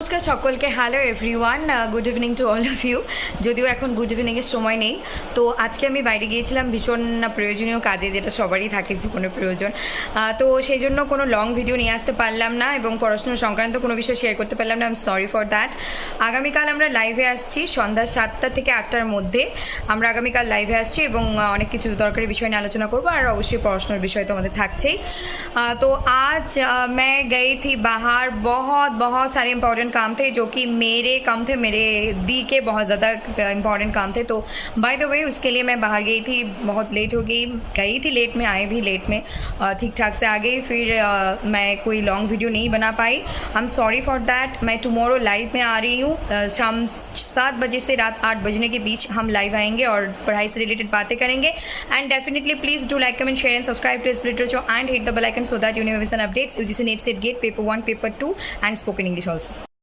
নমস্কার সকলকে, hello everyone, good evening to all of you. যদিও এখন গুড ইভিনিংয়ের সময় নেই, তো আজকে আমি বাইরে গিয়েছিলাম ভীষণ প্রয়োজনীয় কাজে, যেটা সবারই থাকে জীবনের প্রয়োজন। তো সেই জন্য কোনো লং ভিডিও নিয়ে আসতে পারলাম না এবং পড়াশোনা সংক্রান্ত কোনো বিষয় শেয়ার করতে পারলাম না। I am sorry for that. আগামীকাল আমরা লাইভে আসছি সন্ধ্যা 7টা থেকে 8টার মধ্যে। আমরা আগামীকাল লাইভে আসছি এবং অনেক কিছু দরকারি বিষয় নিয়ে আলোচনা করবো, আর অবশ্যই পড়াশোনার বিষয় তো আমাদের থাকছেই। तो आज मैं गई थी बाहर, बहुत सारे इंपॉर्टेंट काम थे जो कि मेरे काम थे, मेरे दी के बहुत ज़्यादा इंपॉर्टेंट काम थे। तो बाय द वे उसके लिए मैं बाहर गई थी, बहुत लेट हो गई थी लेट में, आए भी लेट में, ठीक ठाक से आ गई। फिर मैं कोई लॉन्ग वीडियो नहीं बना पाई। I am sorry for that. मैं टुमारो लाइव में आ रही हूँ, शाम 7 बजे से रात 8 बजने के बीच हम लाइव आएंगे और पढ़ाई से रिलेटेड बातें करेंगे। And definitely please do like, comment, share and subscribe to this literature and hit the bell icon so that you never miss an updates. UGC NET SET GATE paper 1, paper 2 and spoken English also.